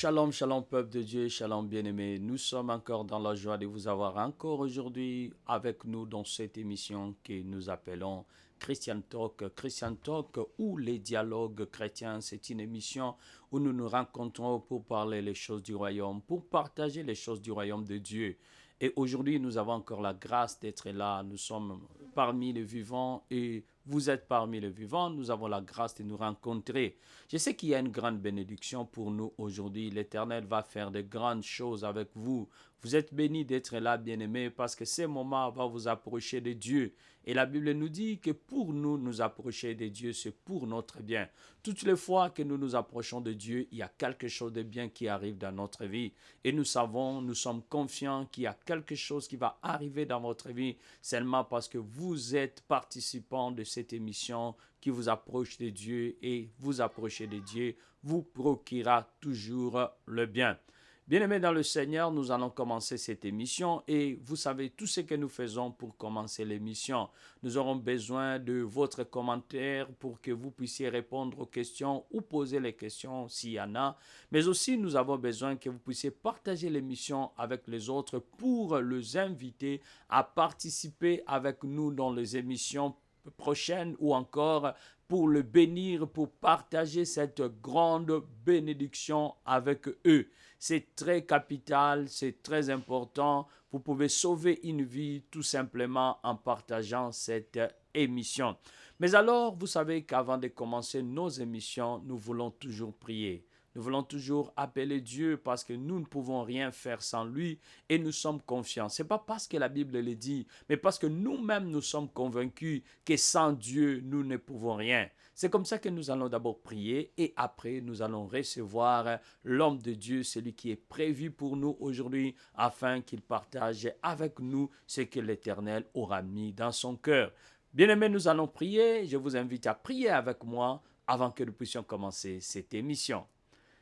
Shalom, shalom, peuple de Dieu, shalom, bien-aimé. Nous sommes encore dans la joie de vous avoir encore aujourd'hui avec nous dans cette émission que nous appelons Christian Talk. Christian Talk ou les dialogues chrétiens, c'est une émission où nous nous rencontrons pour parler les choses du royaume, pour partager les choses du royaume de Dieu. Et aujourd'hui, nous avons encore la grâce d'être là. Nous sommes parmi les vivants et vous êtes parmi les vivants. Nous avons la grâce de nous rencontrer. Je sais qu'il y a une grande bénédiction pour nous aujourd'hui. L'Éternel va faire de grandes choses avec vous. Vous êtes bénis d'être là, bien-aimés, parce que ce moment va vous approcher de Dieu. Et la Bible nous dit que pour nous, nous approcher de Dieu, c'est pour notre bien. Toutes les fois que nous nous approchons de Dieu, il y a quelque chose de bien qui arrive dans notre vie. Et nous savons, nous sommes confiants qu'il y a quelque chose qui va arriver dans votre vie seulement parce que vous êtes participants de cette émission qui vous approche de Dieu et vous approcher de Dieu vous procurera toujours le bien. Bien-aimés dans le Seigneur, nous allons commencer cette émission et vous savez tout ce que nous faisons pour commencer l'émission. Nous aurons besoin de votre commentaire pour que vous puissiez répondre aux questions ou poser les questions s'il y en a. Mais aussi, nous avons besoin que vous puissiez partager l'émission avec les autres pour les inviter à participer avec nous dans les émissions prochaines ou encore pour le bénir, pour partager cette grande bénédiction avec eux. C'est très capital, c'est très important. Vous pouvez sauver une vie tout simplement en partageant cette émission. Mais alors, vous savez qu'avant de commencer nos émissions, nous voulons toujours prier. Nous voulons toujours appeler Dieu parce que nous ne pouvons rien faire sans lui et nous sommes confiants. Ce n'est pas parce que la Bible le dit, mais parce que nous-mêmes nous sommes convaincus que sans Dieu, nous ne pouvons rien. C'est comme ça que nous allons d'abord prier et après nous allons recevoir l'homme de Dieu, celui qui est prévu pour nous aujourd'hui afin qu'il partage avec nous ce que l'Éternel aura mis dans son cœur. Bien-aimés, nous allons prier. Je vous invite à prier avec moi avant que nous puissions commencer cette émission.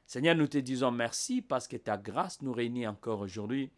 Seigneur, nous te disons merci parce que ta grâce nous réunit encore aujourd'hui.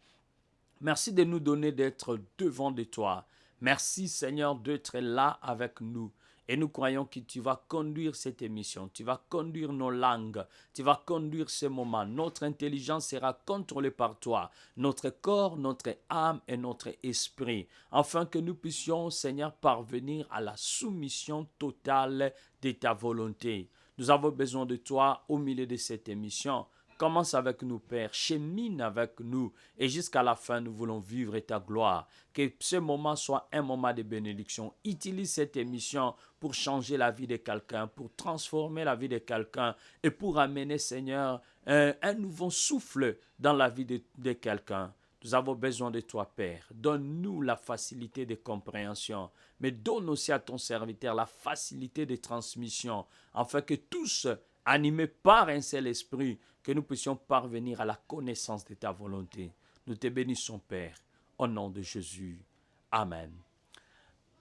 Merci de nous donner d'être devant de toi. Merci Seigneur d'être là avec nous. Et nous croyons que tu vas conduire cette émission, tu vas conduire nos langues, tu vas conduire ce moment. Notre intelligence sera contrôlée par toi, notre corps, notre âme et notre esprit, afin que nous puissions, Seigneur, parvenir à la soumission totale de ta volonté. Nous avons besoin de toi au milieu de cette émission. Commence avec nous, Père, chemine avec nous et jusqu'à la fin, nous voulons vivre ta gloire. Que ce moment soit un moment de bénédiction. Utilise cette émission pour changer la vie de quelqu'un, pour transformer la vie de quelqu'un et pour amener, Seigneur, un nouveau souffle dans la vie de quelqu'un. Nous avons besoin de toi, Père. Donne-nous la facilité de compréhension, mais donne aussi à ton serviteur la facilité de transmission, afin que tous, animés par un seul esprit, que nous puissions parvenir à la connaissance de ta volonté. Nous te bénissons, Père, au nom de Jésus. Amen.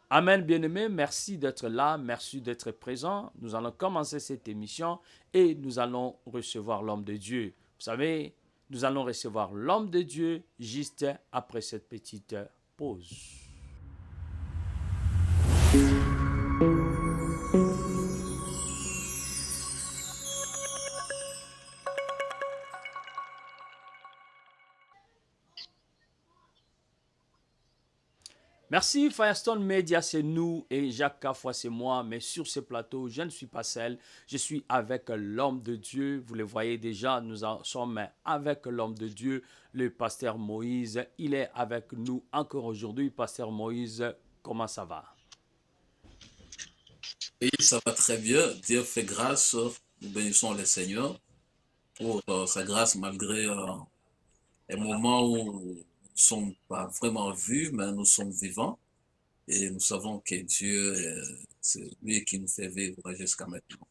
Amen, bien-aimés. Merci d'être là. Merci d'être présent. Nous allons commencer cette émission et nous allons recevoir l'homme de Dieu. Vous savez, nous allons recevoir l'homme de Dieu juste après cette petite pause. Merci Firestone Media, c'est nous et Jacques Cafouas, c'est moi. Mais sur ce plateau, je ne suis pas seul. Je suis avec l'homme de Dieu. Vous le voyez déjà, nous sommes avec l'homme de Dieu, le pasteur Moïse. Il est avec nous encore aujourd'hui. Pasteur Moïse, comment ça va? Et ça va très bien. Dieu fait grâce. Nous bénissons le Seigneur pour sa grâce malgré un moment où nous ne sommes pas vraiment vus, mais nous sommes vivants. Et nous savons que Dieu, c'est lui qui nous fait vivre jusqu'à maintenant.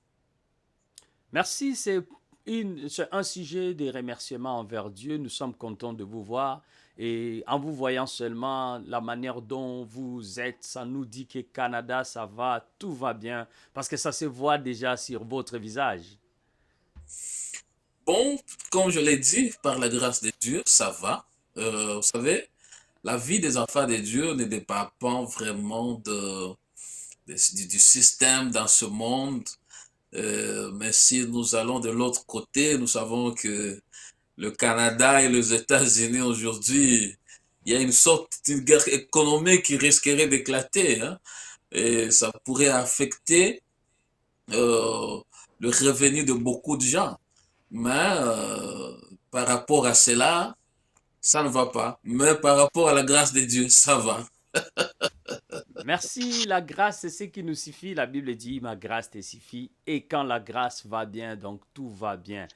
Merci, c'est un sujet de remerciement envers Dieu. Nous sommes contents de vous voir. Et en vous voyant seulement, la manière dont vous êtes, ça nous dit que Canada, ça va, tout va bien. Parce que ça se voit déjà sur votre visage. Bon, comme je l'ai dit, par la grâce de Dieu, ça va. Vous savez, la vie des enfants de Dieu ne dépend pas vraiment du système dans ce monde. Mais si nous allons de l'autre côté, nous savons que le Canada et les États-Unis aujourd'hui, il y a une sorte de guerre économique qui risquerait d'éclater, hein, et ça pourrait affecter euh, le revenu de beaucoup de gens. Mais par rapport à cela, ça ne va pas. Mais par rapport à la grâce de Dieu, ça va. Merci, la grâce, c'est ce qui nous suffit. La Bible dit, ma grâce te suffit. Et quand la grâce va bien, donc tout va bien.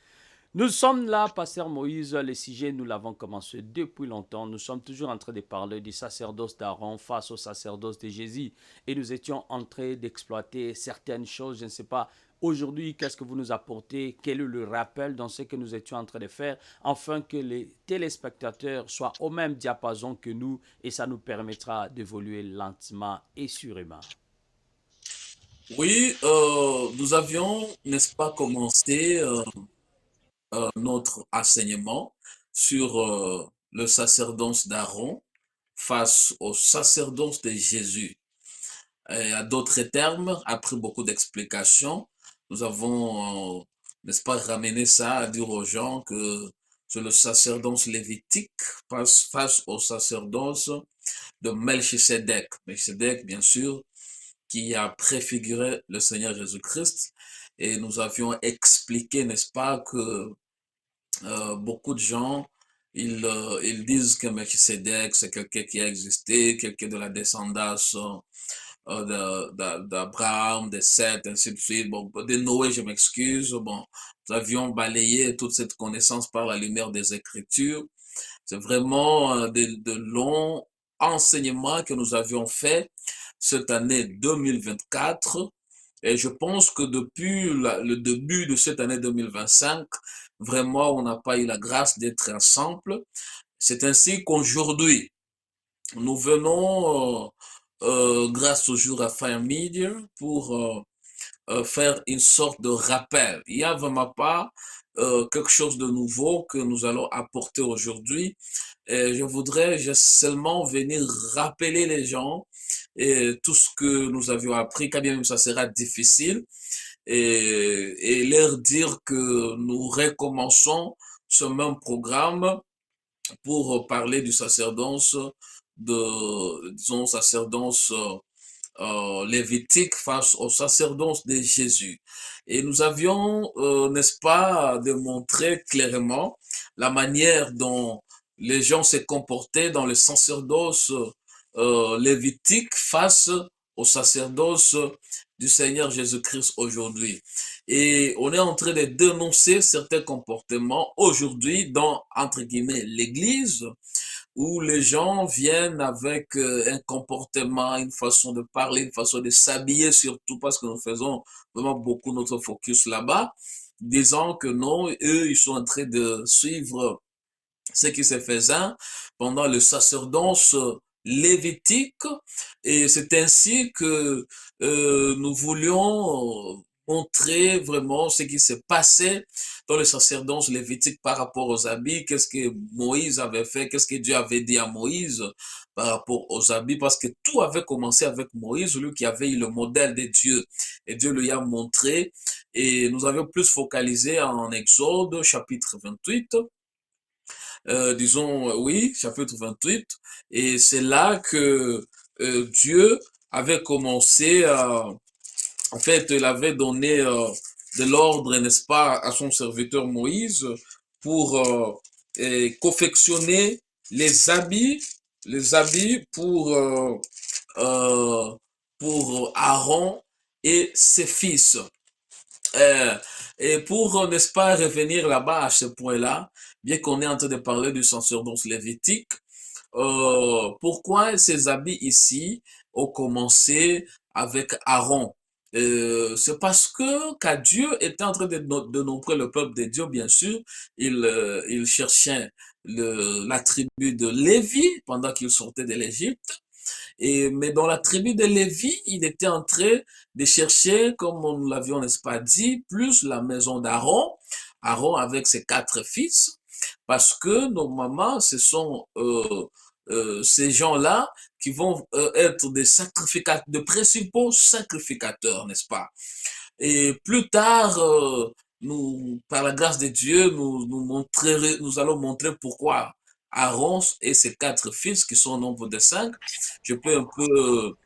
Nous sommes là, Pasteur Moïse, le sujet, nous l'avons commencé depuis longtemps. Nous sommes toujours en train de parler du sacerdoce d'Aaron face au sacerdoce de Jésus. Et nous étions en train d'exploiter certaines choses. Je ne sais pas, aujourd'hui, qu'est-ce que vous nous apportez? Quel est le rappel dans ce que nous étions en train de faire, afin que les téléspectateurs soient au même diapason que nous et ça nous permettra d'évoluer lentement et sûrement. Oui, nous avions, n'est-ce pas, commencé notre enseignement sur le sacerdoce d'Aaron face au sacerdoce de Jésus. Et à d'autres termes, après beaucoup d'explications, nous avons, n'est-ce pas, ramené ça à dire aux gens que c'est le sacerdoce lévitique face au sacerdoce de Melchisédek. Melchisédek, bien sûr, qui a préfiguré le Seigneur Jésus-Christ. Et nous avions expliqué, n'est-ce pas, que beaucoup de gens, ils disent que Melchisédek, c'est quelqu'un qui a existé, quelqu'un de la descendance d'Abraham, de Seth, ainsi de suite. Bon, de Noé, je m'excuse. Bon, nous avions balayé toute cette connaissance par la lumière des Écritures. C'est vraiment de longs enseignements que nous avions faits cette année 2024. Et je pense que depuis le début de cette année 2025, vraiment, on n'a pas eu la grâce d'être ensemble. C'est ainsi qu'aujourd'hui, nous venons, grâce toujours à Fire Media, pour faire une sorte de rappel. Il n'y a vraiment pas quelque chose de nouveau que nous allons apporter aujourd'hui. Et je voudrais juste seulement venir rappeler les gens et tout ce que nous avions appris, quand bien même ça sera difficile, et leur dire que nous recommençons ce même programme pour parler du sacerdoce, disons, sacerdoce lévitique face au sacerdoce de Jésus. Et nous avions, n'est-ce pas, démontré clairement la manière dont les gens se comportaient dans le sacerdoce lévitique face au sacerdoce du Seigneur Jésus-Christ aujourd'hui. Et on est en train de dénoncer certains comportements aujourd'hui dans, entre guillemets, l'Église, où les gens viennent avec un comportement, une façon de parler, une façon de s'habiller, surtout parce que nous faisons vraiment beaucoup notre focus là-bas, disant que non, eux, ils sont en train de suivre ce qui se faisait pendant le sacerdoce lévitique. Et c'est ainsi que nous voulions montrer vraiment ce qui s'est passé dans le sacerdoce lévitique par rapport aux habits, qu'est-ce que Moïse avait fait, qu'est-ce que Dieu avait dit à Moïse par rapport aux habits, parce que tout avait commencé avec Moïse, lui qui avait eu le modèle de Dieu, et Dieu lui a montré, et nous avions plus focalisé en Exode chapitre 28, disons, oui, chapitre 28, et c'est là que Dieu avait commencé en fait, il avait donné de l'ordre, n'est-ce pas, à son serviteur Moïse pour confectionner les habits euh, pour Aaron et ses fils. Euh, et pour, n'est-ce pas, revenir là-bas à ce point-là, bien qu'on est en train de parler du sacerdoce lévitique, pourquoi ces habits ici ont commencé avec Aaron? C'est parce que quand Dieu était en train de nombrer le peuple de Dieu, bien sûr, il cherchait la tribu de Lévi pendant qu'il sortait de l'Égypte. Mais dans la tribu de Lévi, il était en train de chercher, comme nous l'avions, n'est-ce pas, dit, plus la maison d'Aaron, Aaron avec ses quatre fils, parce que normalement, ce sont ces gens-là qui vont être des sacrificateurs, de principaux sacrificateurs, n'est-ce pas? Et plus tard, par la grâce de Dieu, nous allons montrer pourquoi Aaron et ses 4 fils, qui sont au nombre de 5, je peux un peu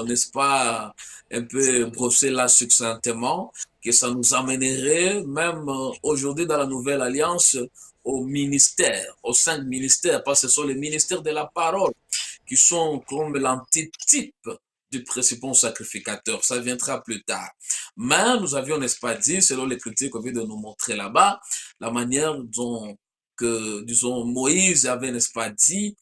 n'est-ce pas, un peu brosser là succinctement, que ça nous amènerait même aujourd'hui dans la nouvelle alliance au ministère, aux 5 ministères, parce que ce sont les ministères de la parole qui sont comme l'antitype du précipient sacrificateur. Ça viendra plus tard. Mais nous avions, n'est-ce pas, dit, selon les critiques qu'on vient de nous montrer là-bas, la manière dont disons, Moïse avait, n'est-ce pas, dit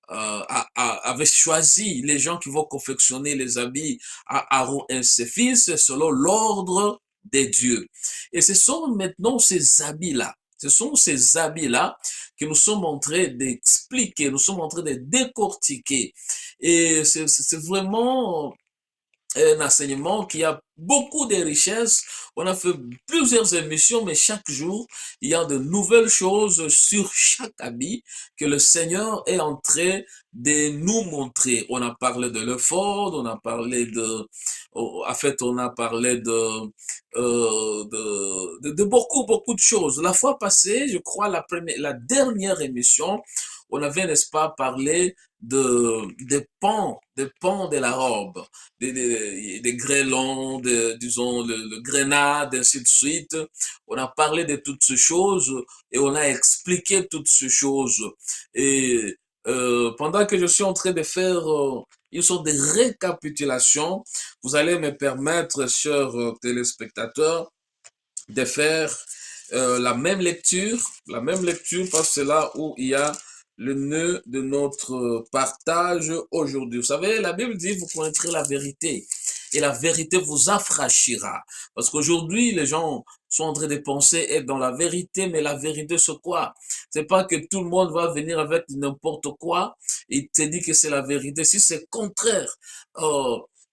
avait choisi les gens qui vont confectionner les habits à Aaron et ses fils selon l'ordre des dieux. Et ce sont maintenant ces habits-là. Ce sont ces habits-là que nous sommes en train d'expliquer, nous sommes en train de décortiquer. Et c'est vraiment un enseignement qui a beaucoup de richesses. On a fait plusieurs émissions, mais chaque jour, il y a de nouvelles choses sur chaque habit que le Seigneur est en train de nous montrer. On a parlé de l'effort, on a parlé en fait, on a parlé de beaucoup, beaucoup de choses. La fois passée, je crois, la dernière émission, on avait, n'est-ce pas, parlé des pans de la robe, des grêlons, disons, le grenade, ainsi de suite. On a parlé de toutes ces choses et on a expliqué toutes ces choses. Et pendant que je suis en train de faire une sorte de récapitulation, vous allez me permettre, chers téléspectateurs, de faire la même lecture, parce que c'est là où il y a le nœud de notre partage aujourd'hui. Vous savez, la Bible dit, vous connaîtrez la vérité et la vérité vous affranchira. Parce qu'aujourd'hui, les gens sont en train de penser être dans la vérité, mais la vérité, c'est quoi? C'est pas que tout le monde va venir avec n'importe quoi et te dit que c'est la vérité. Si c'est contraire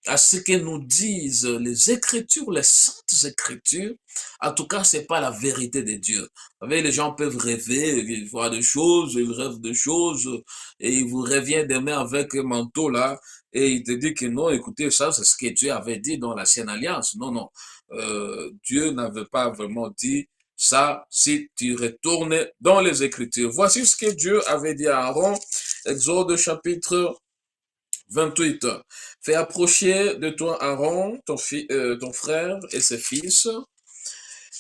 à ce que nous disent les Écritures, les saintes Écritures, en tout cas, c'est pas la vérité de Dieu. Vous savez, les gens peuvent rêver, ils voient des choses, ils rêvent de choses, et ils vous reviennent demain avec un manteau là, et il te dit que non, écoutez, ça, c'est ce que Dieu avait dit dans l'ancienne alliance. Non, non. Dieu n'avait pas vraiment dit ça si tu retournes dans les Écritures. Voici ce que Dieu avait dit à Aaron, Exode chapitre 28. Fais approcher de toi Aaron, ton frère et ses fils,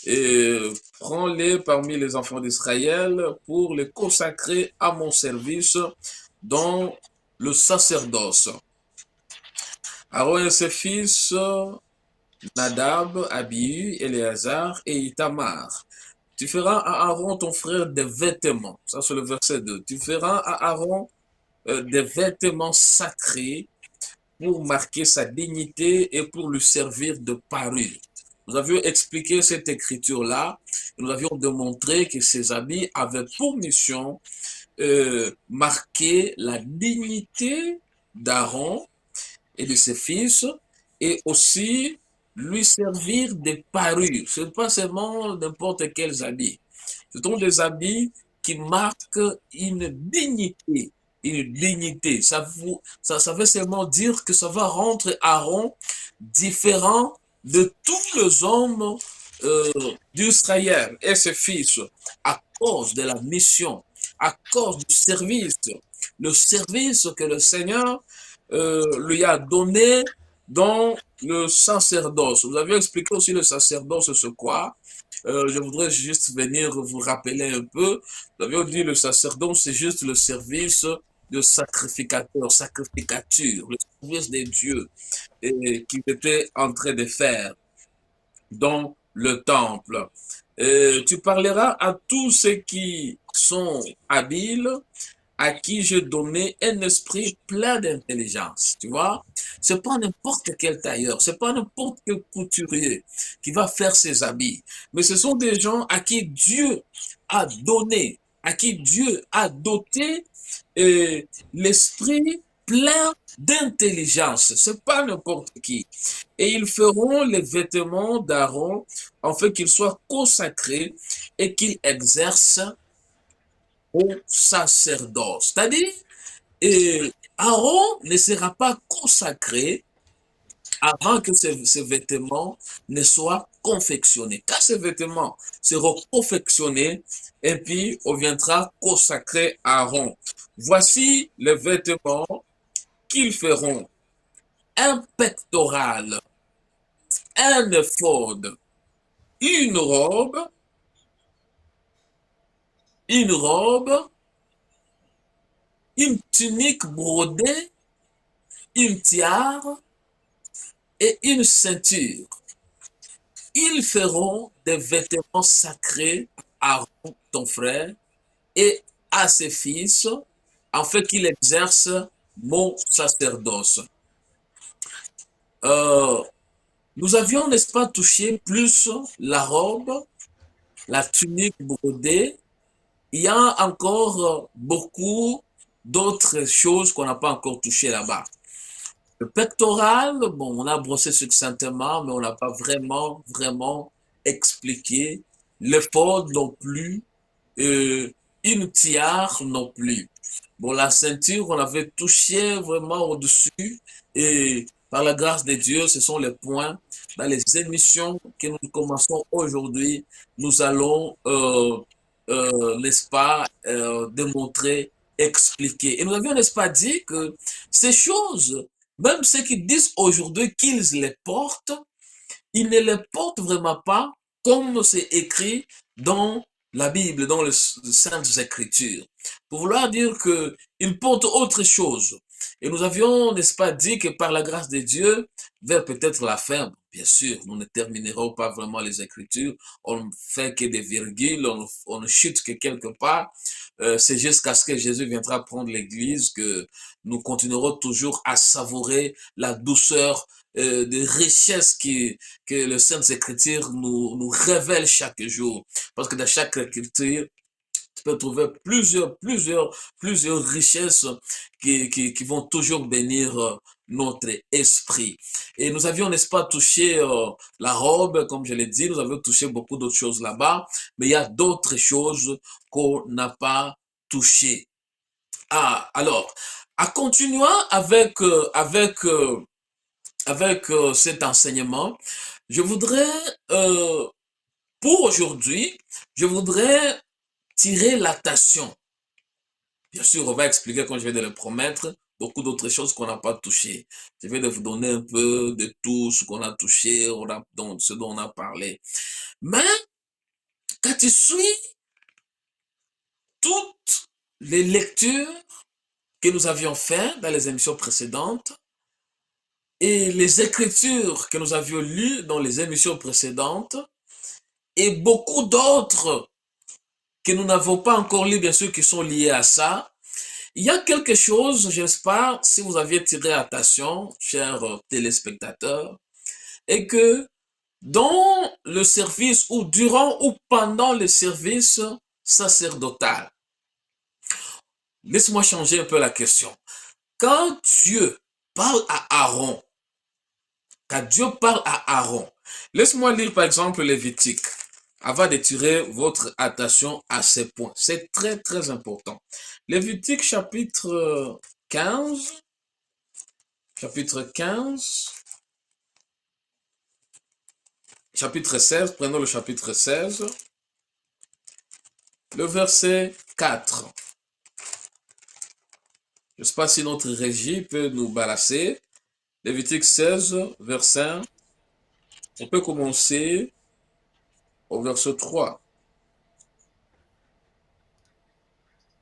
et prends-les parmi les enfants d'Israël pour les consacrer à mon service dans le sacerdoce. Aaron et ses fils, Nadab, Abihu, Éléazar et Itamar. Tu feras à Aaron ton frère des vêtements. Ça, c'est le verset 2. Tu feras à Aaron des vêtements sacrés pour marquer sa dignité et pour lui servir de parure. Nous avions expliqué cette écriture-là, et nous avions démontré que ces habits avaient pour mission marquer la dignité d'Aaron et de ses fils, et aussi lui servir de parure. Ce n'est pas seulement n'importe quels habits. Ce sont des habits qui marquent une dignité. Une dignité. Ça veut seulement dire que ça va rendre Aaron différent de tous les hommes d'Israël et ses fils à cause de la mission, à cause du service, le service que le Seigneur lui a donné dans le sacerdoce. Vous avez expliqué aussi le sacerdoce, c'est quoi? Je voudrais juste venir vous rappeler un peu. Vous avez dit le sacerdoce, c'est juste le service de sacrificateur, sacrificature, le service des dieux qu'il était en train de faire dans le temple. Tu parleras à tous ceux qui sont habiles, à qui je donnais un esprit plein d'intelligence. Tu vois, c'est pas n'importe quel tailleur, c'est pas n'importe quel couturier qui va faire ses habits, mais ce sont des gens à qui Dieu a donné, à qui Dieu a doté l'esprit plein d'intelligence. C'est pas n'importe qui. Et ils feront les vêtements d'Aaron en fait qu'il soit consacré et qu'il exerce au sacerdoce. C'est-à-dire, Aaron ne sera pas consacré avant que ces vêtements ne soient confectionnés. Car ces vêtements seront confectionnés et puis on viendra consacrer Aaron. Voici les vêtements qu'ils feront. Un pectoral, un éphod, une robe, une robe, une tunique brodée, une tiare et une ceinture. Ils feront des vêtements sacrés à Aaron, ton frère, et à ses fils, afin qu'il exerce mon sacerdoce. Euh, Nous avions, n'est-ce pas, touché plus la robe, la tunique brodée. Il y a encore beaucoup d'autres choses qu'on n'a pas encore touchées là-bas. Le pectoral, bon, on a brossé succinctement, mais on n'a pas vraiment expliqué. L'effort non plus, euh, une tiare non plus. Bon, la ceinture, on avait touché vraiment au-dessus et par la grâce de Dieu, ce sont les points. Dans les émissions que nous commençons aujourd'hui, nous allons, n'est-ce pas, démontrer, expliquer. Et nous avions, n'est-ce pas, dit que ces choses, même ceux qui disent aujourd'hui qu'ils les portent, ils ne les portent vraiment pas comme c'est écrit dans la Bible, dans les Saintes Écritures. Pour vouloir dire qu'ils portent autre chose. Et nous avions, n'est-ce pas, dit que par la grâce de Dieu, vers peut-être la fin, bien sûr, nous ne terminerons pas vraiment les Écritures, on ne fait que des virgules, on ne chute que quelque part. C'est jusqu'à ce que Jésus viendra prendre l'Église que nous continuerons toujours à savourer la douceur des richesses que les Saintes Écritures nous révèlent chaque jour. Parce que dans chaque écriture, tu peux trouver plusieurs richesses qui vont toujours bénir notre esprit. Et nous avions, n'est-ce pas, touché la robe, comme je l'ai dit, nous avions touché beaucoup d'autres choses là-bas, mais il y a d'autres choses qu'on n'a pas touchées. Ah, alors, en continuant avec cet enseignement, je voudrais, euh, pour aujourd'hui, je voudrais tirer l'attention. Bien sûr, on va expliquer, comme je vais de le promettre, beaucoup d'autres choses qu'on n'a pas touchées. Je vais vous donner un peu de tout ce qu'on a touché, ce dont on a parlé. Mais, quand tu suis toutes les lectures que nous avions faites dans les émissions précédentes, et les écritures que nous avions lues dans les émissions précédentes, et beaucoup d'autres que nous n'avons pas encore lues, bien sûr, qui sont liées à ça, il y a quelque chose, j'espère, si vous aviez tiré attention, chers téléspectateurs, et que dans le service ou durant ou pendant le service sacerdotal, laisse-moi changer un peu la question. Quand Dieu parle à Aaron, quand Dieu parle à Aaron, laisse-moi lire par exemple Lévitique, avant de tirer votre attention à ces points. C'est très important. Lévitique chapitre 15, chapitre 15, chapitre 16, prenons le chapitre 16, le verset 4. Je ne sais pas si notre régie peut nous balancer. Lévitique 16, verset 1. On peut commencer au verset 3.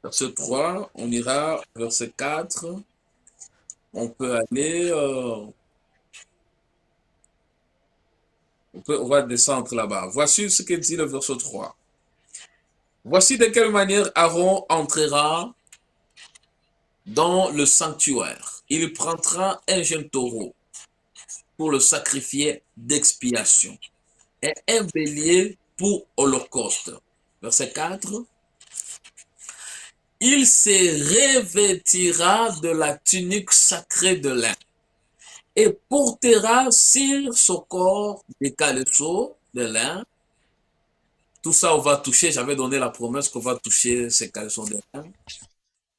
Verset 3, on ira verset 4. On peut aller, on va descendre là-bas. Voici ce que dit le verset 3. Voici de quelle manière Aaron entrera dans le sanctuaire. Il prendra un jeune taureau pour le sacrifier d'expiation et un bélier pour holocauste. Verset 4. Il se revêtira de la tunique sacrée de lin et portera sur son corps des caleçons de lin. Tout ça, on va toucher. J'avais donné la promesse qu'on va toucher ces caleçons de lin.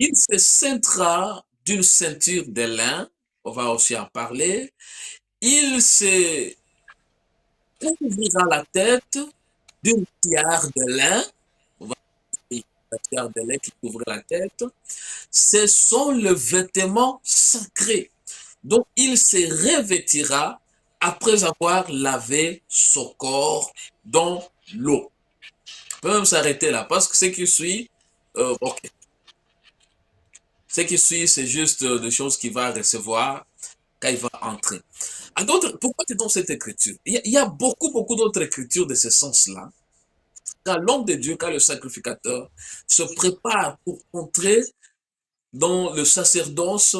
Il se ceintera d'une ceinture de lin. On va aussi en parler. il se couvrira la tête d'une tiare de lin. On va dire la tiare de lin qui couvre la tête. Ce sont les vêtements sacrés. Donc, il se revêtira après avoir lavé son corps dans l'eau. On peut même s'arrêter là, parce que ce qui suit, ok. Ce qui suit, c'est juste des choses qu'il va recevoir quand il va entrer. Pourquoi tu donnes cette écriture? Il y a beaucoup, beaucoup d'autres écritures de ce sens-là. Quand l'homme de Dieu, quand le sacrificateur se prépare pour entrer dans le sacerdoce,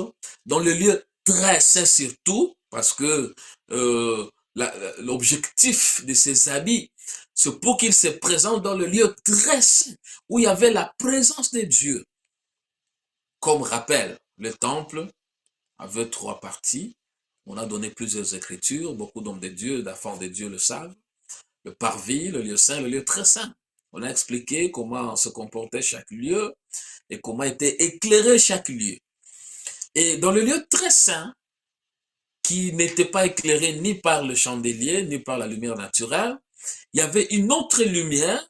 dans le lieu très saint surtout, parce que l'objectif de ces habits, c'est pour qu'il se présente dans le lieu très saint, où il y avait la présence de Dieu. Comme rappel, le temple avait 3 parties. On a donné plusieurs écritures, beaucoup d'hommes de Dieu, d'enfants de Dieu le savent. Le parvis, le lieu saint, le lieu très saint. On a expliqué comment se comportait chaque lieu et comment était éclairé chaque lieu. Et dans le lieu très saint, qui n'était pas éclairé ni par le chandelier, ni par la lumière naturelle, il y avait une autre lumière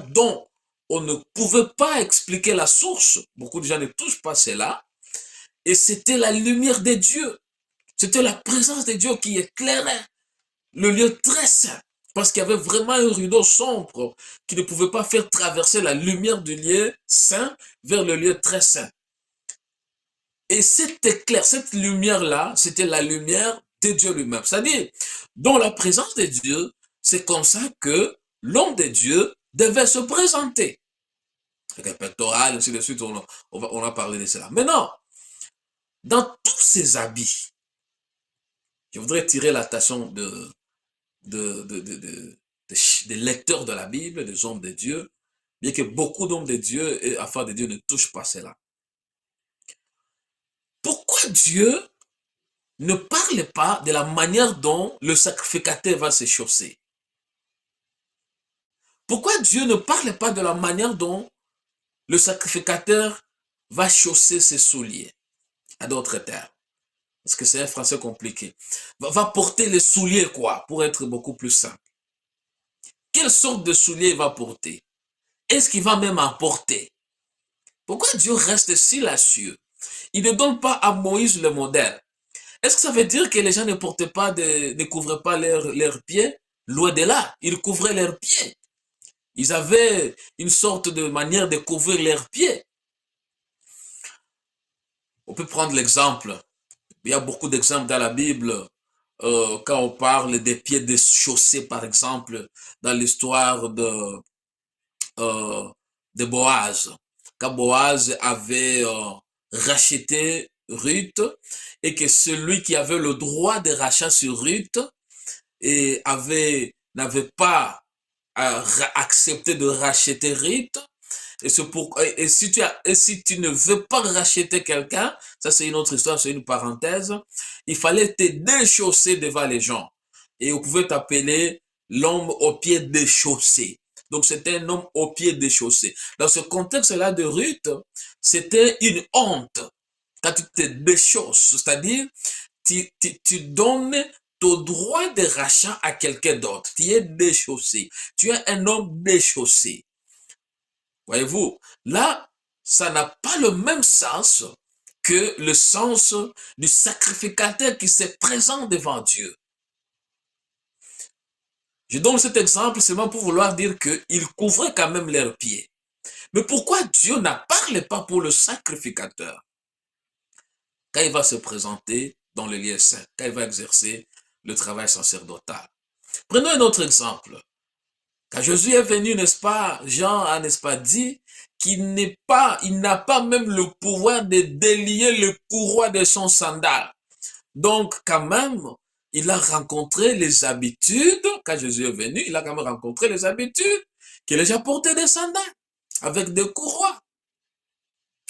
dont on ne pouvait pas expliquer la source. Beaucoup de gens ne touchent pas cela. Et c'était la lumière de Dieu. C'était la présence de Dieu qui éclairait le lieu très saint. Parce qu'il y avait vraiment un rideau sombre qui ne pouvait pas faire traverser la lumière du lieu saint vers le lieu très saint. Et cet éclair, cette lumière-là, c'était la lumière de Dieu lui-même. C'est-à-dire, dans la présence de Dieu, c'est comme ça que l'homme de Dieu devait se présenter. Avec un pectoral, ainsi de suite, on a parlé de cela. Maintenant, dans tous ces habits, je voudrais tirer l'attention des lecteurs de la Bible, des hommes de Dieu, bien que beaucoup d'hommes de Dieu et enfants de Dieu ne touchent pas cela. Pourquoi Dieu ne parle pas de la manière dont le sacrificateur va se chausser? Pourquoi Dieu ne parle pas de la manière dont le sacrificateur va chausser ses souliers? À d'autres termes, parce que c'est un français compliqué. Va porter les souliers quoi, pour être beaucoup plus simple. Quelle sorte de souliers il va porter? Est-ce qu'il va même en porter? Pourquoi Dieu reste silencieux? Il ne donne pas à Moïse le modèle. Est-ce que ça veut dire que les gens ne couvraient pas leurs pieds? Loin de là, ils couvraient leurs pieds. Ils avaient une sorte de manière de couvrir leurs pieds. On peut prendre l'exemple. Il y a beaucoup d'exemples dans la Bible. Quand on parle des pieds déchaussés, par exemple, dans l'histoire de Boaz. Quand Boaz avait racheté Ruth et que celui qui avait le droit de rachat sur Ruth et n'avait pas accepté de racheter Ruth. Et si tu ne veux pas racheter quelqu'un, ça c'est une autre histoire, c'est une parenthèse, il fallait te déchausser devant les gens. Et on pouvait t'appeler l'homme aux pieds déchaussés. Donc c'était un homme aux pieds déchaussés. Dans ce contexte-là de Ruth, c'était une honte quand tu te déchausses, c'est-à-dire tu donnes ton droit de rachat à quelqu'un d'autre. Tu es déchaussé. Tu es un homme déchaussé. Voyez-vous, là, ça n'a pas le même sens que le sens du sacrificateur qui se présente devant Dieu. Je donne cet exemple seulement pour vouloir dire qu'ils couvraient quand même leurs pieds. Mais pourquoi Dieu n'a parlé pas pour le sacrificateur quand il va se présenter dans le lieu saint, quand il va exercer le travail sacerdotal? Prenons un autre exemple. Quand Jésus est venu, n'est-ce pas, Jean a, n'est-ce pas, dit qu'il n'a pas même le pouvoir de délier le courroie de son sandal. Donc, quand même, il a rencontré les habitudes, quand Jésus est venu, il a quand même rencontré les habitudes que les gens portaient des sandales avec des courroies.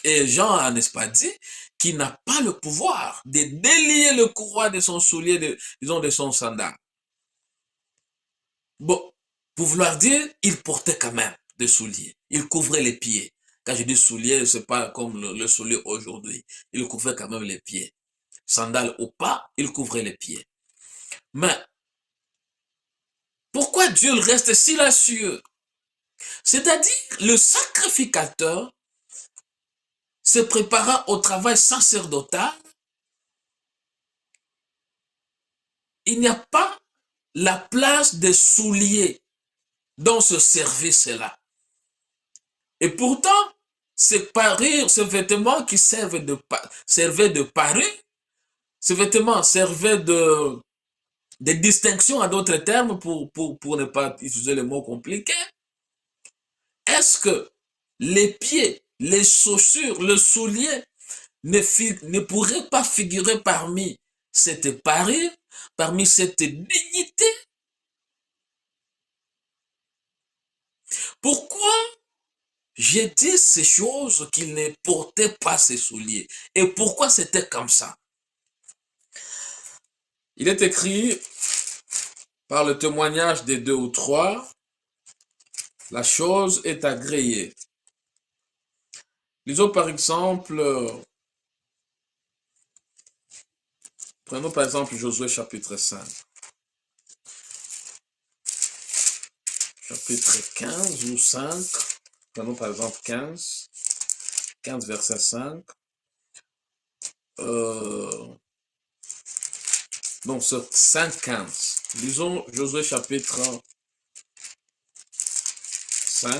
Et Jean a, n'est-ce pas, dit qu'il n'a pas le pouvoir de délier le courroie de son soulier, disons, de son sandal. Bon, pour vouloir dire, il portait quand même des souliers. Il couvrait les pieds. Quand je dis souliers, c'est pas comme le soulier aujourd'hui. Il couvrait quand même les pieds. sandales ou pas, il couvrait les pieds. Mais pourquoi Dieu reste silencieux? C'est-à-dire, le sacrificateur se préparant au travail sacerdotal, il n'y a pas la place des souliers dans ce service-là. Et pourtant, ces parures, ces vêtements qui servaient de parure, ces vêtements servaient de distinction à d'autres termes pour ne pas utiliser le mot compliqué. Est-ce que les pieds, les chaussures, le soulier ne pourraient pas figurer parmi cette parure, parmi cette dignité? Pourquoi j'ai dit ces choses qu'il ne portait pas ses souliers? Et pourquoi c'était comme ça? Il est écrit par le témoignage des 2 ou 3, la chose est agréée. Lisons par exemple, prenons par exemple Josué chapitre 5. Chapitre 15 ou 5, prenons par exemple 15 verset 5. Donc, ce 5-15. Lisons Josué chapitre 5.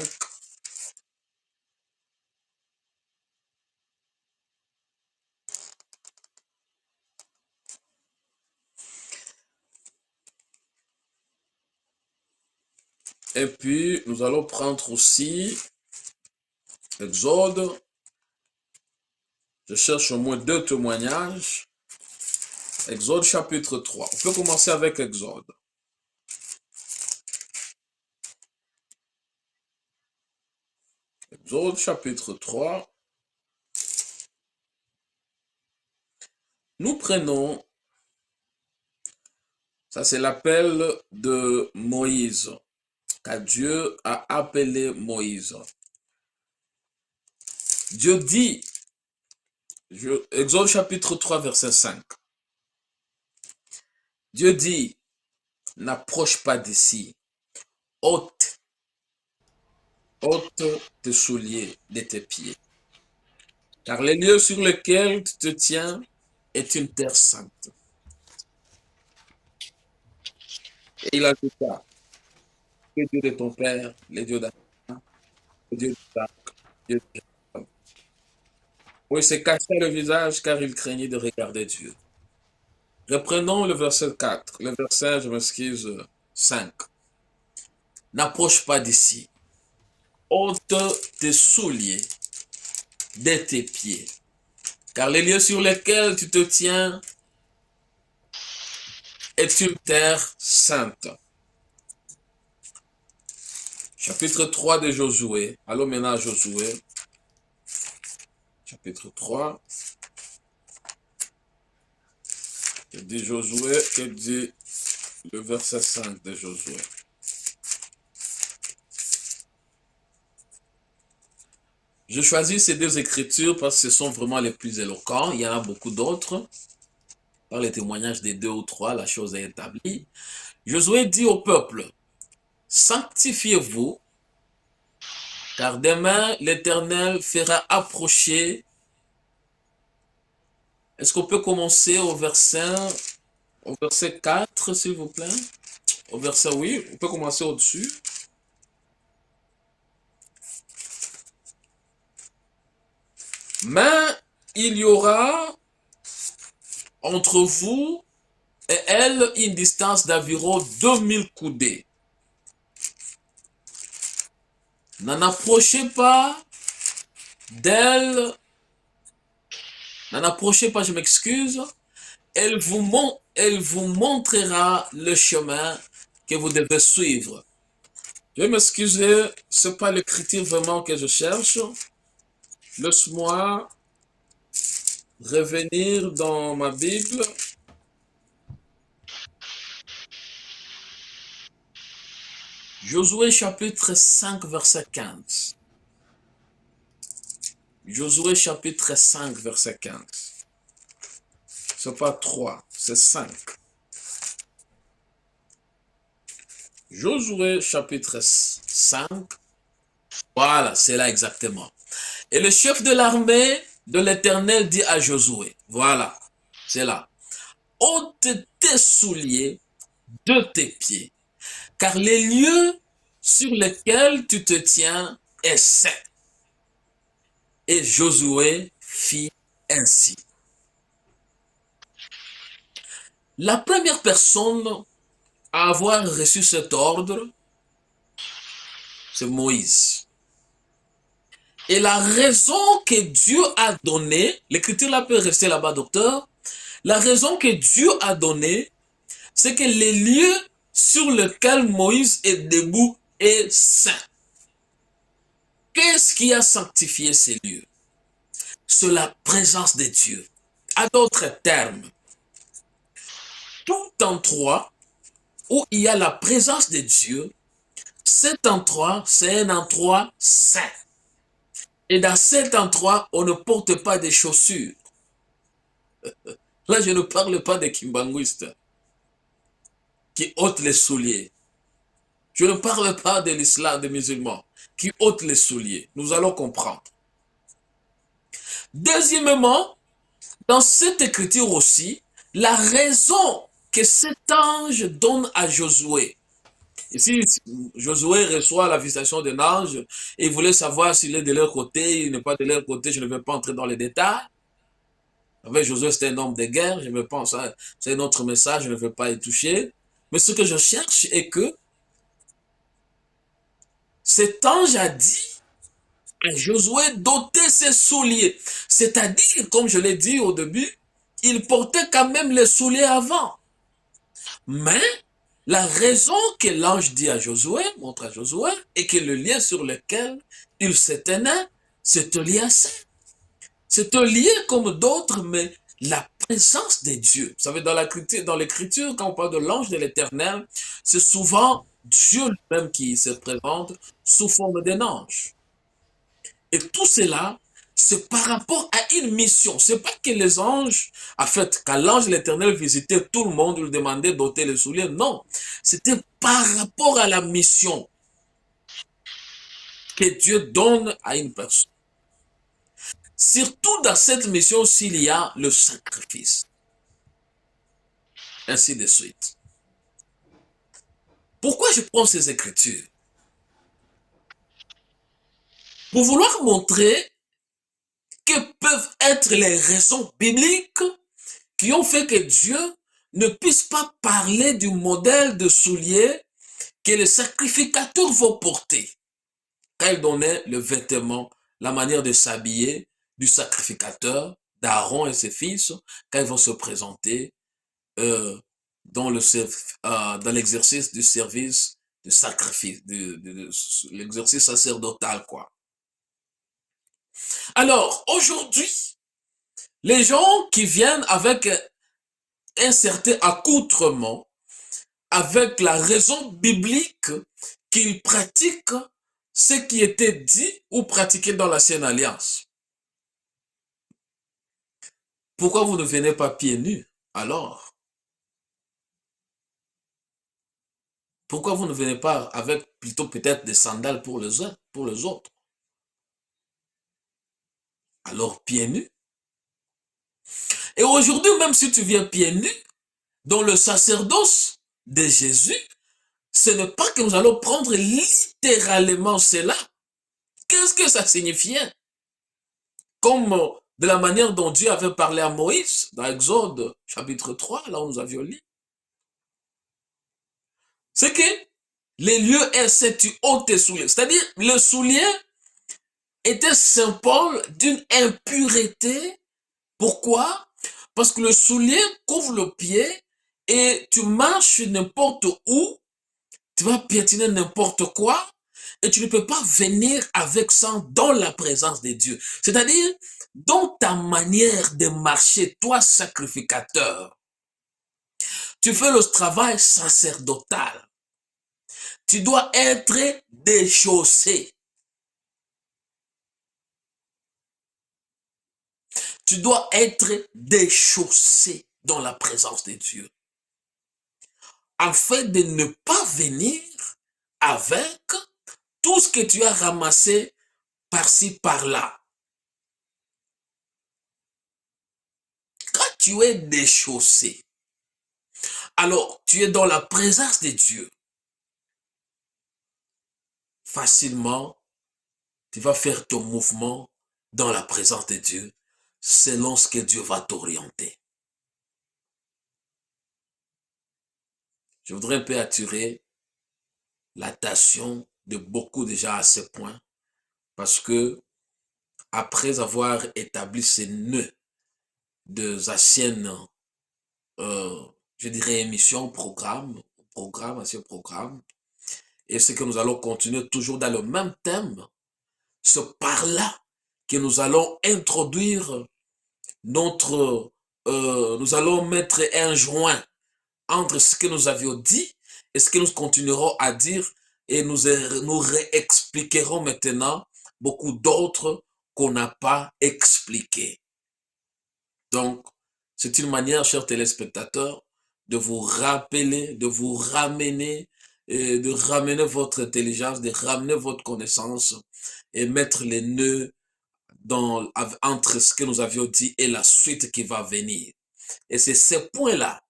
Et puis, nous allons prendre aussi Exode. Je cherche au moins 2 témoignages. Exode chapitre 3. On peut commencer avec Exode. Exode chapitre 3. Nous prenons, ça c'est l'appel de Moïse, car Dieu a appelé Moïse. Dieu dit, Exode chapitre 3 verset 5. Dieu dit, n'approche pas d'ici, ôte tes souliers de tes pieds, car les lieux sur lesquels tu te tiens est une terre sainte. Et il ajouta, le Dieu de ton père, le Dieu d'Abraham, le Dieu d'Isaac, le Dieu de Jacob. Oui, il se cachait le visage car il craignait de regarder Dieu. Reprenons le verset 4, le verset, je m'excuse, 5. N'approche pas d'ici, ôte tes souliers de tes pieds, car les lieux sur lesquels tu te tiens est une terre sainte. Chapitre 3 de Josué. Allons maintenant à Josué. Chapitre 3. Que dit Josué? Que dit le verset 5 de Josué? Je choisis ces 2 écritures parce que ce sont vraiment les plus éloquents. Il y en a beaucoup d'autres. Par les témoignages des 2 ou 3, la chose est établie. Josué dit au peuple, sanctifiez-vous, car demain l'Éternel fera approcher. Est-ce qu'on peut commencer au verset 4, s'il vous plaît? Au verset, oui, on peut commencer au-dessus. Mais il y aura entre vous et elle une distance d'environ 2000 coudées. N'en approchez pas d'elle. N'en approchez pas, je m'excuse. Elle vous montrera le chemin que vous devez suivre. Je vais m'excuser, ce n'est pas l'écriture vraiment que je cherche. Laisse-moi revenir dans ma Bible. Josué chapitre 5 verset 15. Josué chapitre 5 verset 15. c'est pas 3, c'est 5. Josué chapitre 5. Voilà, c'est là exactement. Et le chef de l'armée de l'Éternel dit à Josué, voilà, c'est là, ôte tes souliers de tes pieds, car les lieux sur lesquels tu te tiens est saint. Et Josué fit ainsi. La première personne à avoir reçu cet ordre, c'est Moïse. Et la raison que Dieu a donnée, l'écriture là peut rester là-bas, docteur, la raison que Dieu a donnée, c'est que les lieux sur lesquels Moïse est debout est saint. Qu'est-ce qui a sanctifié ces lieux? C'est la présence de Dieu. À d'autres termes, tout endroit où il y a la présence de Dieu, cet endroit, c'est un endroit saint. Et dans cet endroit, on ne porte pas des chaussures. Là, je ne parle pas des kimbanguistes qui ôtent les souliers. Je ne parle pas de l'islam des musulmans qui ôtent les souliers. Nous allons comprendre. Deuxièmement, dans cette écriture aussi, la raison que cet ange donne à Josué. Ici, Josué reçoit la visitation d'un ange et il voulait savoir s'il est de leur côté, il n'est pas de leur côté, je ne vais pas entrer dans les détails. Avec Josué, c'était un homme de guerre, je me pense, hein, c'est un autre message, je ne vais pas y toucher. Mais ce que je cherche est que cet ange a dit à Josué d'ôter ses souliers. C'est-à-dire, comme je l'ai dit au début, il portait quand même les souliers avant. Mais la raison que l'ange dit à Josué, montre à Josué, est que le lien sur lequel il se tenait, c'est un lien saint. C'est un lien comme d'autres, mais la présence de Dieu. Vous savez, dans l'écriture, quand on parle de l'ange de l'éternel, c'est souvent Dieu lui-même qui se présente sous forme d'un ange. Et tout cela, c'est par rapport à une mission. C'est pas que les anges, en fait, quand l'ange de l'éternel visitait tout le monde, il lui demandait d'ôter les souliers. Non, c'était par rapport à la mission que Dieu donne à une personne. Surtout dans cette mission s'il y a le sacrifice. Ainsi de suite. Pourquoi je prends ces écritures? Pour vouloir montrer que peuvent être les raisons bibliques qui ont fait que Dieu ne puisse pas parler du modèle de souliers que les sacrificateurs vont porter. Quand il donnait le vêtement, la manière de s'habiller du sacrificateur, d'Aaron et ses fils, quand ils vont se présenter dans l'exercice du service de sacrifice, l'exercice sacerdotal, quoi. Alors, aujourd'hui, les gens qui viennent avec un certain accoutrement, avec la raison biblique qu'ils pratiquent ce qui était dit ou pratiqué dans l'ancienne alliance. Pourquoi vous ne venez pas pieds nus alors? Pourquoi vous ne venez pas avec plutôt peut-être des sandales pour les autres? Alors pieds nus. Et aujourd'hui, même si tu viens pieds nus, dans le sacerdoce de Jésus, ce n'est pas que nous allons prendre littéralement cela. Qu'est-ce que ça signifiait? Comme de la manière dont Dieu avait parlé à Moïse, dans Exode chapitre 3, là où nous avions lu. C'est que les lieux est tu ôtes tes souliers. C'est-à-dire, le soulier était symbole d'une impureté. Pourquoi? Parce que le soulier couvre le pied et tu marches n'importe où, tu vas piétiner n'importe quoi et tu ne peux pas venir avec ça dans la présence de Dieu. C'est-à-dire, dans ta manière de marcher, toi sacrificateur, tu fais le travail sacerdotal. Tu dois être déchaussé. Tu dois être déchaussé. dans la présence de Dieu, afin de ne pas venir avec tout ce que tu as ramassé par-ci, par-là. Quand tu es déchaussé, alors tu es dans la présence de Dieu, facilement, tu vas faire ton mouvement dans la présence de Dieu, selon ce que Dieu va t'orienter. Je voudrais un peu attirer l'attention de beaucoup déjà à ce point, parce que après avoir établi ces nœuds de anciennes, je dirais, émissions, programmes, anciens programmes, et ce que nous allons continuer toujours dans le même thème, c'est par là que nous allons introduire nous allons mettre un joint entre ce que nous avions dit et ce que nous continuerons à dire, et nous réexpliquerons maintenant beaucoup d'autres qu'on n'a pas expliquées. Donc, c'est une manière, chers téléspectateurs, de vous rappeler, de vous ramener, de ramener votre intelligence, de ramener votre connaissance et mettre les nœuds entre ce que nous avions dit et la suite qui va venir. Et c'est ces points-là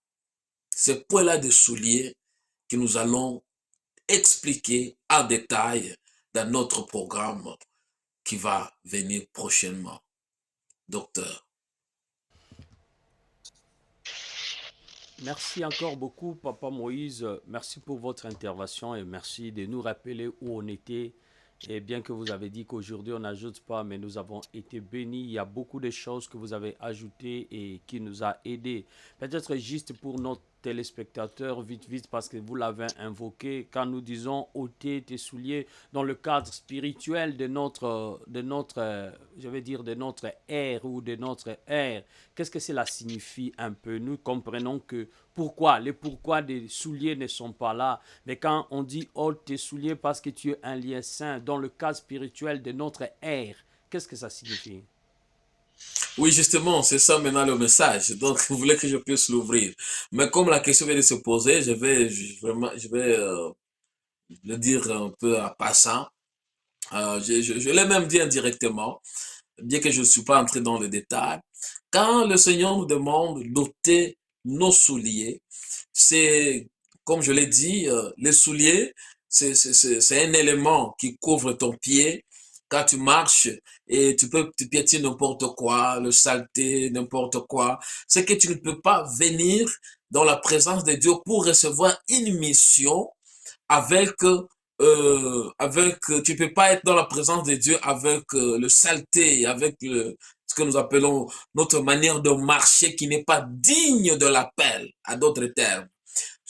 de souliers que nous allons expliquer en détail dans notre programme qui va venir prochainement. Docteur. Merci encore beaucoup, Papa Moïse. Merci pour votre intervention et merci de nous rappeler où on était. Et bien que vous avez dit qu'aujourd'hui on n'ajoute pas, mais nous avons été bénis. Il y a beaucoup de choses que vous avez ajoutées et qui nous a aidés. Peut-être juste pour nos téléspectateurs, vite, parce que vous l'avez invoqué, quand nous disons ôter tes souliers dans le cadre spirituel je vais dire, de notre ère ou de notre ère, qu'est-ce que cela signifie un peu? Nous comprenons que les pourquoi des souliers ne sont pas là. Mais quand on dit ôte tes souliers parce que tu es un lien saint dans le cadre spirituel de notre ère, qu'est-ce que ça signifie? Oui, justement, c'est ça maintenant le message. Donc, vous voulez que je puisse l'ouvrir. Mais comme la question vient de se poser, je vais le dire un peu à passant. Je l'ai même dit indirectement, bien que je ne suis pas entré dans le détail. Quand le Seigneur nous demande d'ôter nos souliers, c'est, comme je l'ai dit, les souliers, c'est un élément qui couvre ton pied quand tu marches, et tu piétines n'importe quoi, le saleté, n'importe quoi. C'est que tu ne peux pas venir dans la présence de Dieu pour recevoir une mission avec, tu peux pas être dans la présence de Dieu avec le saleté, avec ce que nous appelons notre manière de marcher qui n'est pas digne de l'appel, à d'autres termes.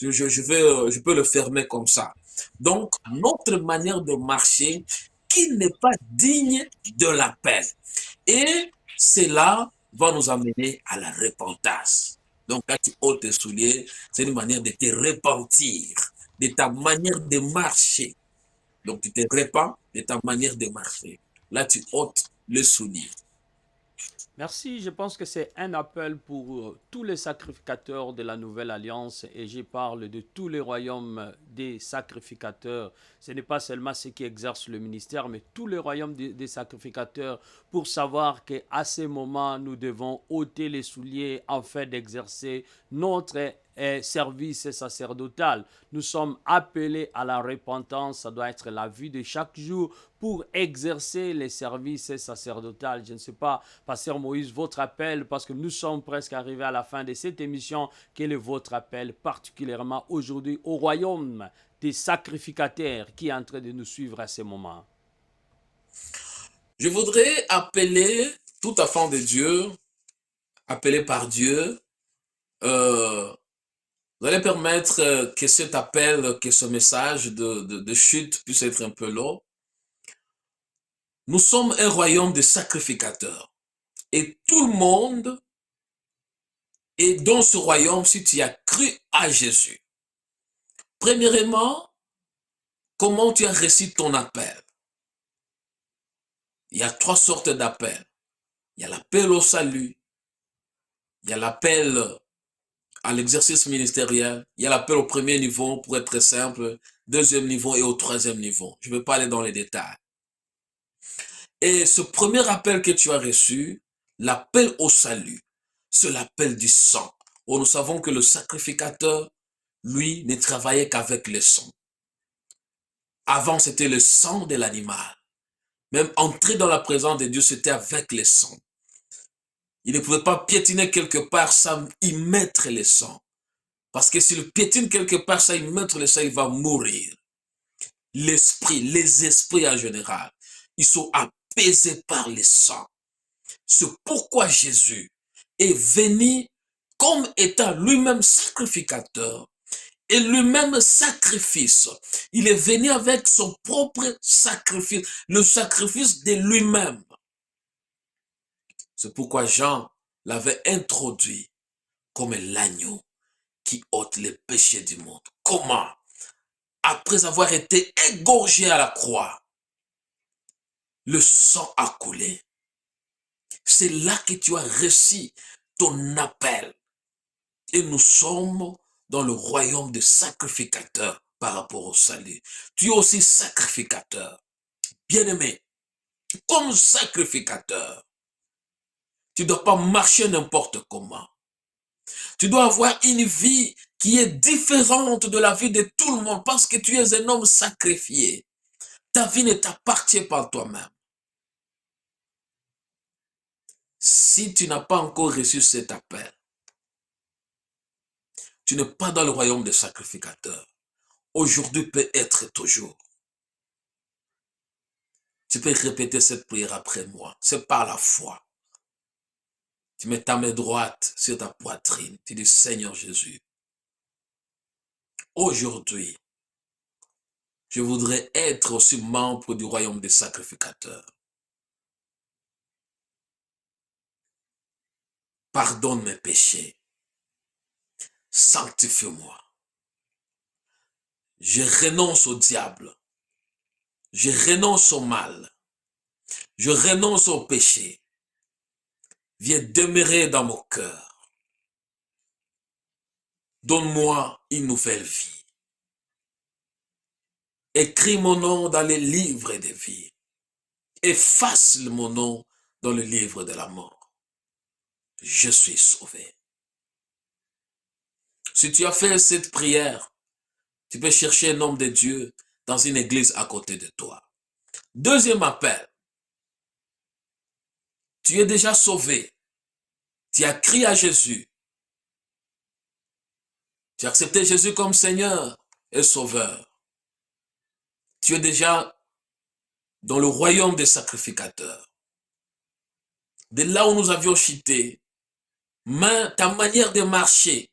Je peux le fermer comme ça. Donc, notre manière de marcher qui n'est pas digne de l'appel. Et cela va nous amener à la repentance. Donc, quand tu ôtes tes souliers, c'est une manière de te repentir de ta manière de marcher. Donc, tu te repens de ta manière de marcher. Là, tu ôtes le soulier. Merci, je pense que c'est un appel pour tous les sacrificateurs de la nouvelle alliance et je parle de tous les royaumes des sacrificateurs. Ce n'est pas seulement ceux qui exercent le ministère, mais tous les royaumes des sacrificateurs pour savoir qu'à ces moments, nous devons ôter les souliers afin d'exercer notre service sacerdotal. Nous sommes appelés à la repentance, ça doit être la vie de chaque jour pour exercer les services sacerdotaux. Je ne sais pas, Pasteur Moïse, votre appel, parce que nous sommes presque arrivés à la fin de cette émission, quel est votre appel particulièrement aujourd'hui au royaume des sacrificateurs qui est en train de nous suivre à ce moment? Je voudrais appeler tout enfant de Dieu, appelé par Dieu, vous allez permettre que cet appel, que ce message de chute puisse être un peu long. Nous sommes un royaume de sacrificateurs. Et tout le monde est dans ce royaume si tu as cru à Jésus. Premièrement, comment tu as reçu ton appel? Il y a 3 sortes d'appels. Il y a l'appel au salut. Il y a l'appel à l'exercice ministériel. Il y a l'appel au premier niveau, pour être très simple, deuxième niveau et au troisième niveau. Je ne vais pas aller dans les détails. Et ce premier appel que tu as reçu, l'appel au salut, c'est l'appel du sang. Oh, nous savons que le sacrificateur, lui, ne travaillait qu'avec le sang. Avant, c'était le sang de l'animal. Même entrer dans la présence de Dieu, c'était avec le sang. Il ne pouvait pas piétiner quelque part sans y mettre le sang. Parce que s'il piétine quelque part sans y mettre le sang, il va mourir. L'esprit, les esprits en général, ils sont apaisés par le sang. C'est pourquoi Jésus est venu comme étant lui-même sacrificateur et lui-même sacrifice. Il est venu avec son propre sacrifice, le sacrifice de lui-même. C'est pourquoi Jean l'avait introduit comme l'agneau qui ôte les péchés du monde. Comment? Après avoir été égorgé à la croix, le sang a coulé. C'est là que tu as reçu ton appel. Et nous sommes dans le royaume des sacrificateurs par rapport au salut. Tu es aussi sacrificateur. Bien-aimé, comme sacrificateur, tu ne dois pas marcher n'importe comment. Tu dois avoir une vie qui est différente de la vie de tout le monde parce que tu es un homme sacrifié. Ta vie ne t'appartient pas à toi-même. Si tu n'as pas encore reçu cet appel, tu n'es pas dans le royaume des sacrificateurs. Aujourd'hui peut être toujours. Tu peux répéter cette prière après moi. C'est par la foi. Tu mets ta main droite sur ta poitrine. Tu dis, Seigneur Jésus, aujourd'hui, je voudrais être aussi membre du royaume des sacrificateurs. Pardonne mes péchés. Sanctifie-moi. Je renonce au diable. Je renonce au mal. Je renonce au péché. Viens demeurer dans mon cœur. Donne-moi une nouvelle vie. Écris mon nom dans les livres de vie. Efface mon nom dans le livre de la mort. Je suis sauvé. Si tu as fait cette prière, tu peux chercher un homme de Dieu dans une église à côté de toi. Deuxième appel. Tu es déjà sauvé. Tu as crié à Jésus. Tu as accepté Jésus comme Seigneur et Sauveur. Tu es déjà dans le royaume des sacrificateurs. De là où nous avions chuté, ta manière de marcher,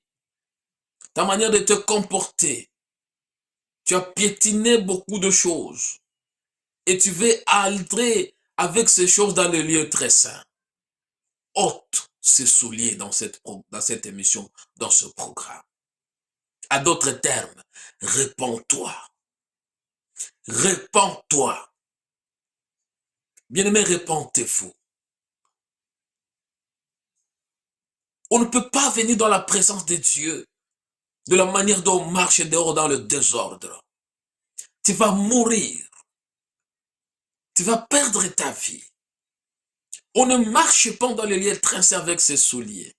ta manière de te comporter, tu as piétiné beaucoup de choses. Et tu veux entrer avec ces choses dans le lieu très saint. Ôte ces souliers dans cette émission, dans ce programme. À d'autres termes, répands-toi. Répands-toi. Bien-aimés, répandez-vous. On ne peut pas venir dans la présence de Dieu de la manière dont on marche dehors dans le désordre. Tu vas mourir. Tu vas perdre ta vie. On ne marche pas dans les lieux très saints avec ses souliers.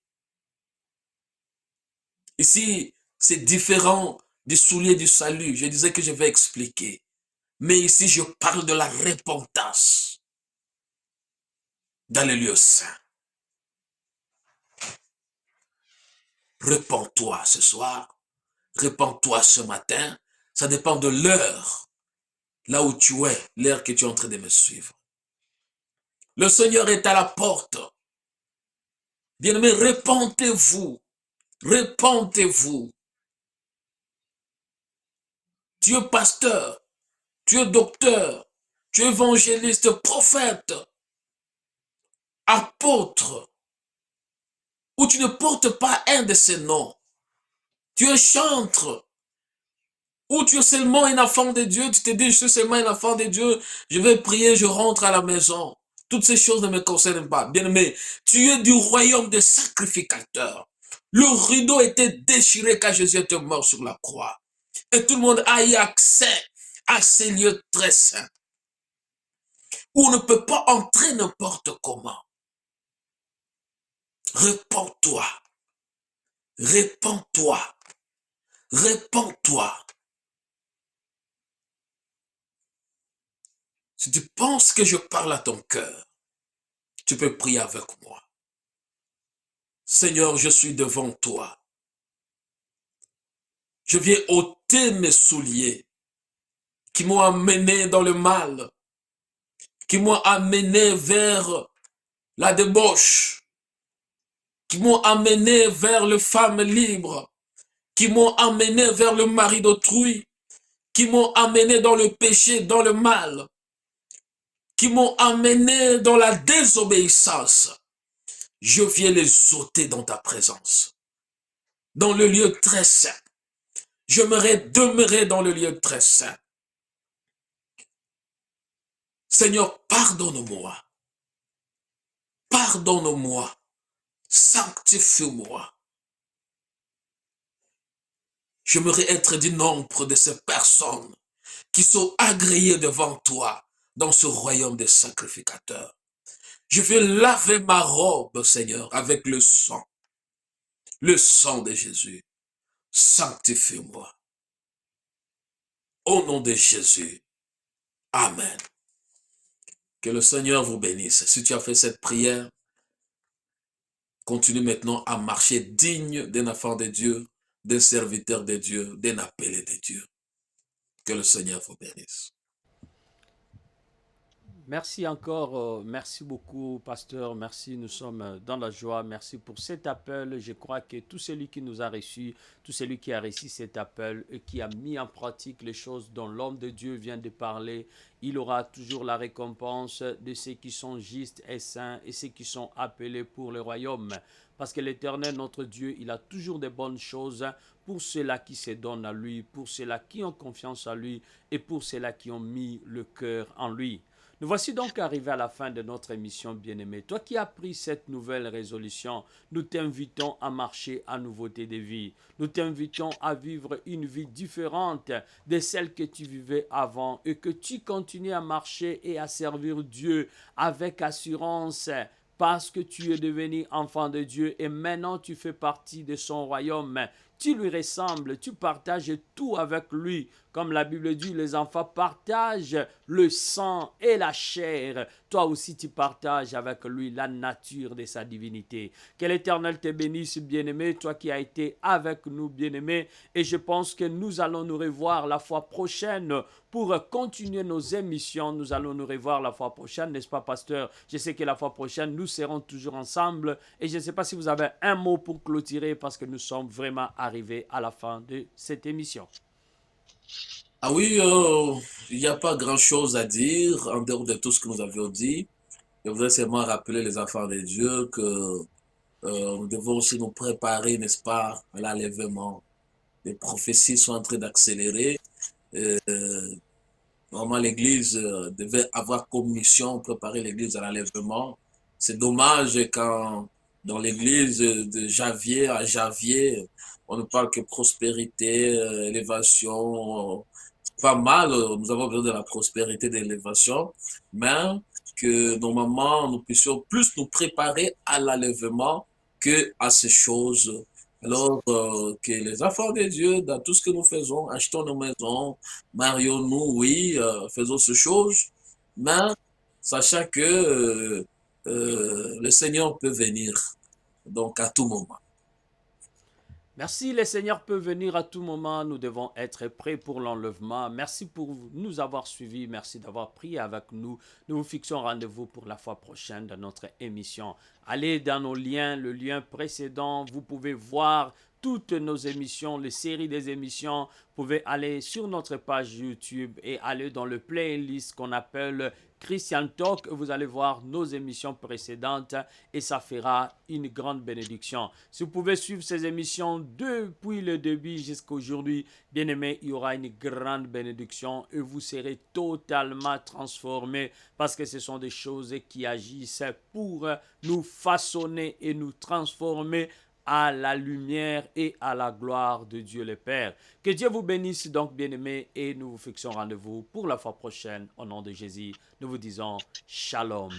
Ici, c'est différent du soulier du salut. Je disais que je vais expliquer. Mais ici, je parle de la repentance dans les lieux saints. Repends-toi ce soir. Repends-toi ce matin. Ça dépend de l'heure. Là où tu es, l'heure que tu es en train de me suivre. Le Seigneur est à la porte. Bien-aimés, repentez-vous. Repentez-vous. Tu es pasteur. Tu es docteur. Tu es évangéliste, prophète, apôtre. Ou tu ne portes pas un de ces noms. Tu es chantre. Ou tu es seulement un enfant de Dieu. Tu te dis, je suis seulement un enfant de Dieu. Je vais prier, je rentre à la maison. Toutes ces choses ne me concernent pas. Bien-aimé, tu es du royaume des sacrificateurs. Le rideau était déchiré quand Jésus était mort sur la croix. Et tout le monde a eu accès à ces lieux très saints, où on ne peut pas entrer n'importe comment. Répands-toi, répands-toi, répands-toi. Si tu penses que je parle à ton cœur, tu peux prier avec moi. Seigneur, je suis devant toi. Je viens ôter mes souliers qui m'ont amené dans le mal, qui m'ont amené vers la débauche, qui m'ont amené vers les femmes libres, qui m'ont amené vers le mari d'autrui, qui m'ont amené dans le péché, dans le mal, qui m'ont amené dans la désobéissance. Je viens les ôter dans ta présence, dans le lieu très saint. J'aimerais demeurer dans le lieu très saint. Seigneur, pardonne-moi. Pardonne-moi. Sanctifie-moi. J'aimerais être du nombre de ces personnes qui sont agréées devant toi dans ce royaume des sacrificateurs. Je veux laver ma robe, Seigneur, avec le sang de Jésus. Sanctifie-moi. Au nom de Jésus. Amen. Que le Seigneur vous bénisse. Si tu as fait cette prière, continue maintenant à marcher digne d'un enfant de Dieu, d'un serviteur de Dieu, d'un appelé de Dieu. Que le Seigneur vous bénisse. Merci encore, merci beaucoup, pasteur. Merci, nous sommes dans la joie. Merci pour cet appel. Je crois que tout celui qui nous a reçus, tout celui qui a reçu cet appel et qui a mis en pratique les choses dont l'homme de Dieu vient de parler, il aura toujours la récompense de ceux qui sont justes et saints et ceux qui sont appelés pour le royaume. Parce que l'Éternel, notre Dieu, il a toujours de bonnes choses pour ceux-là qui se donnent à lui, pour ceux-là qui ont confiance en lui et pour ceux-là qui ont mis le cœur en lui. Nous voici donc arrivés à la fin de notre émission, bien-aimé. Toi qui as pris cette nouvelle résolution, nous t'invitons à marcher à nouveauté de vie. Nous t'invitons à vivre une vie différente de celle que tu vivais avant et que tu continues à marcher et à servir Dieu avec assurance parce que tu es devenu enfant de Dieu et maintenant tu fais partie de son royaume. Tu lui ressembles, tu partages tout avec lui. Comme la Bible dit, les enfants partagent le sang et la chair. Toi aussi, tu partages avec lui la nature de sa divinité. Que l'Éternel te bénisse, bien-aimé, toi qui as été avec nous, bien-aimé. Et je pense que nous allons nous revoir la fois prochaine pour continuer nos émissions. Nous allons nous revoir la fois prochaine, n'est-ce pas, pasteur? Je sais que la fois prochaine, nous serons toujours ensemble. Et je ne sais pas si vous avez un mot pour clôturer parce que nous sommes vraiment arrivés à la fin de cette émission. Ah oui, il n'y a pas grand-chose à dire en dehors de tout ce que nous avions dit. Je voudrais seulement rappeler les enfants de Dieu que nous devons aussi nous préparer, n'est-ce pas, à l'enlèvement. Les prophéties sont en train d'accélérer. Euh, Normalement, l'Église devait avoir comme mission préparer l'Église à l'enlèvement. C'est dommage quand dans l'Église de Javier à Javier, on ne parle que prospérité, élévation. C'est pas mal, nous avons besoin de la prospérité, de l'élévation, mais que normalement nous puissions plus nous préparer à l'enlèvement que à ces choses. Alors que les enfants de Dieu, dans tout ce que nous faisons, achetons nos maisons, marions-nous, oui, faisons ces choses, mais sachant que le Seigneur peut venir, donc à tout moment. Merci, le Seigneur peut venir à tout moment. Nous devons être prêts pour l'enlèvement. Merci pour nous avoir suivis. Merci d'avoir prié avec nous. Nous vous fixons rendez-vous pour la fois prochaine dans notre émission. Allez dans nos liens, le lien précédent. Vous pouvez voir toutes nos émissions, les séries des émissions. Vous pouvez aller sur notre page YouTube et aller dans le playlist qu'on appelle Christian Talk. Vous allez voir nos émissions précédentes et ça fera une grande bénédiction. Si vous pouvez suivre ces émissions depuis le début jusqu'à aujourd'hui, bien aimé, il y aura une grande bénédiction et vous serez totalement transformés parce que ce sont des choses qui agissent pour nous façonner et nous transformer à la lumière et à la gloire de Dieu le Père. Que Dieu vous bénisse donc, bien-aimés, et nous vous fixons rendez-vous pour la fois prochaine. Au nom de Jésus, nous vous disons Shalom.